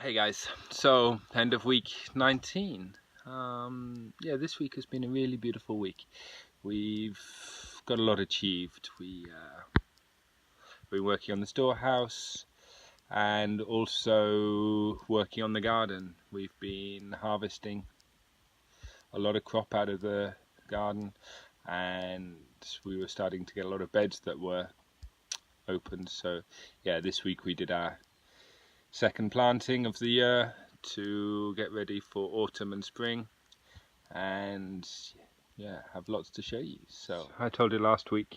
Hey guys, so end of week 19. Yeah, this week has been a really beautiful week. We've got a lot achieved. We've been working on the storehouse and also working on the garden. We've been harvesting a lot of crop out of the garden, and we were starting to get a lot of beds that were opened. So yeah, this week we did our second planting of the year to get ready for autumn and spring, and yeah, have lots to show you. So I told you last week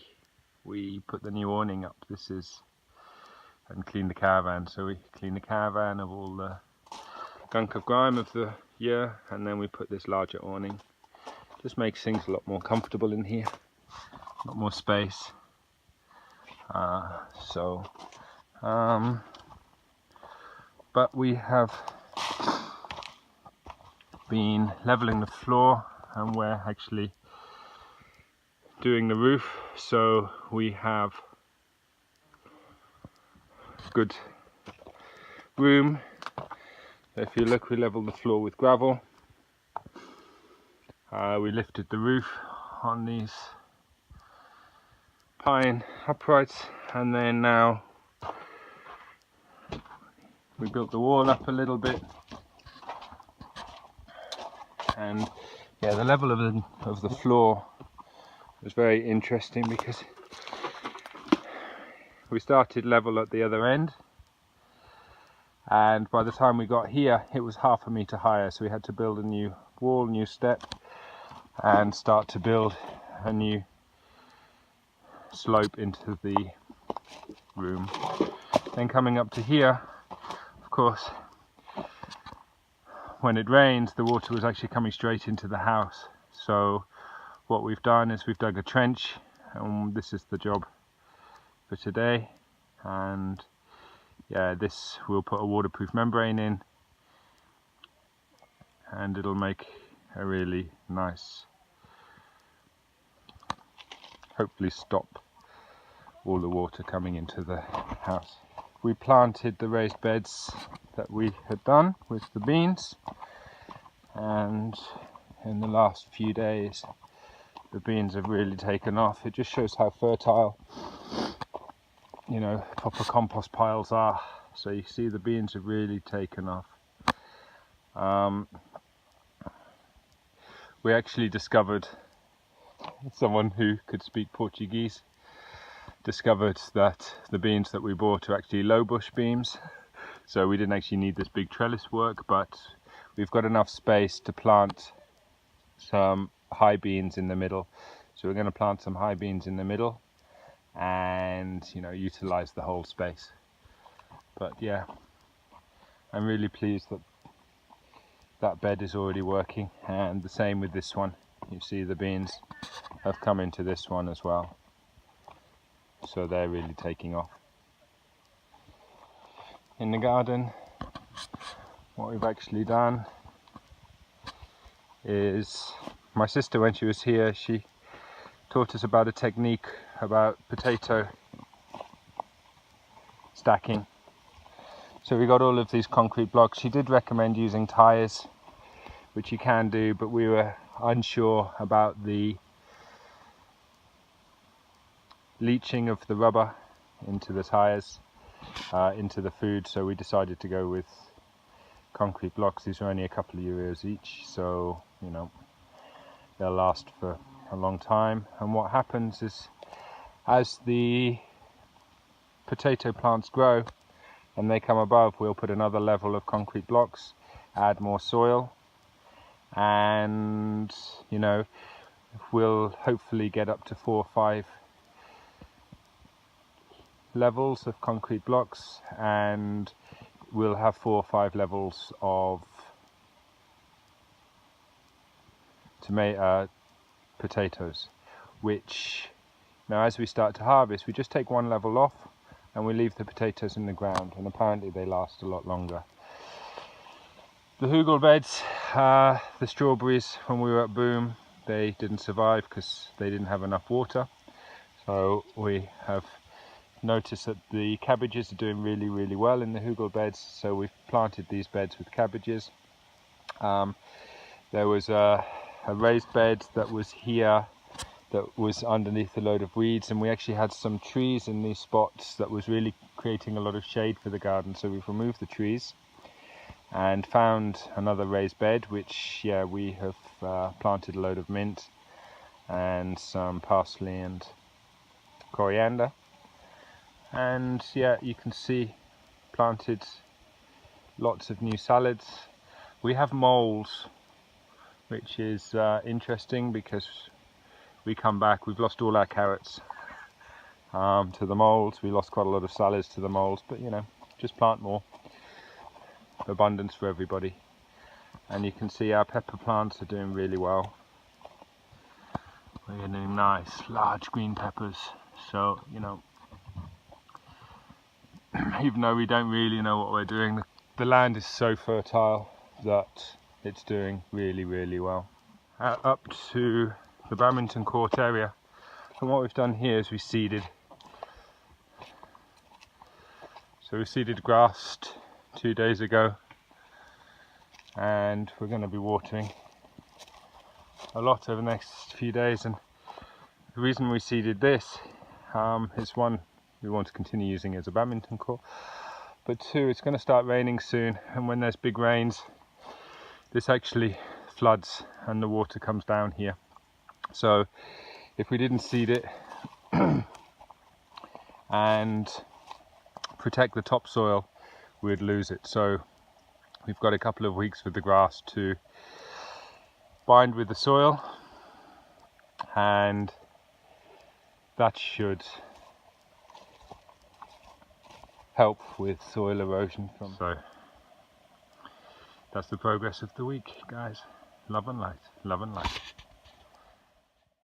we put the new awning up. This is and cleaned the caravan. So we cleaned the caravan of all the gunk of grime of the year, and then we put this larger awning. Just makes things a lot more comfortable in here, a lot more space. But we have been leveling the floor, and we're actually doing the roof, so we have good room. If you look, we leveled the floor with gravel. We lifted the roof on these pine uprights, and then now we built the wall up a little bit. And yeah, the level of the floor was very interesting because we started level at the other end, and by the time we got here it was half a meter higher, so we had to build a new wall, new step, and start to build a new slope into the room. Then coming up to here, of course, when it rained the water was actually coming straight into the house. So what we've done is we've dug a trench, and this is the job for today. And yeah, this will put a waterproof membrane in, and it'll make a really nice, hopefully stop all the water coming into the house. We planted the raised beds that we had done with the beans, and in the last few days the beans have really taken off. It just shows how fertile, you know, proper compost piles are. So you see the beans have really taken off. We actually discovered, someone who could speak Portuguese discovered that the beans that we bought are actually low bush beans, so we didn't actually need this big trellis work, but we've got enough space to plant some high beans in the middle. So we're going to plant some high beans in the middle and, you know, utilize the whole space. But yeah, I'm really pleased that that bed is already working, and the same with this one. You see the beans have come into this one as well, so they're really taking off. In the garden, what we've actually done is, my sister, when she was here, she taught us about a technique about potato stacking. So we got all of these concrete blocks. She did recommend using tires, which you can do, but we were unsure about the leaching of the rubber into the tires, into the food, so we decided to go with concrete blocks. These are only a couple of euros each, so you know they'll last for a long time. And what happens is, as the potato plants grow and they come above, we'll put another level of concrete blocks, add more soil, and you know, we'll hopefully get up to 4 or 5 levels of concrete blocks, and we'll have 4 or 5 levels of potatoes, which now as we start to harvest, we just take one level off and we leave the potatoes in the ground, and apparently they last a lot longer. The hugel beds, the strawberries, when we were at Boom, they didn't survive because they didn't have enough water, so we have noticed that the cabbages are doing really well in the hugel beds, so we've planted these beds with cabbages. There was a raised bed that was here that was underneath a load of weeds, and we actually had some trees in these spots that was really creating a lot of shade for the garden, so we've removed the trees and found another raised bed, which we have planted a load of mint and some parsley and coriander, and you can see planted lots of new salads. We have moles, which is interesting because we come back, we've lost all our carrots to the moles. We lost quite a lot of salads to the moles, but just plant more. Abundance for everybody. And you can see our pepper plants are doing really well. We're getting nice large green peppers, so even though we don't really know what we're doing, the land is so fertile that it's doing really well. Up to the badminton court area, and what we've done here is we seeded. So we seeded grass 2 days ago, and we're going to be watering a lot over the next few days. And the reason we seeded this is, one, we want to continue using it as a badminton court, but two, it's going to start raining soon, and when there's big rains, this actually floods and the water comes down here. So if we didn't seed it and protect the topsoil, we'd lose it. So we've got a couple of weeks for the grass to bind with the soil, and that should help with soil erosion. So that's the progress of the week, guys. Love and light, love and light.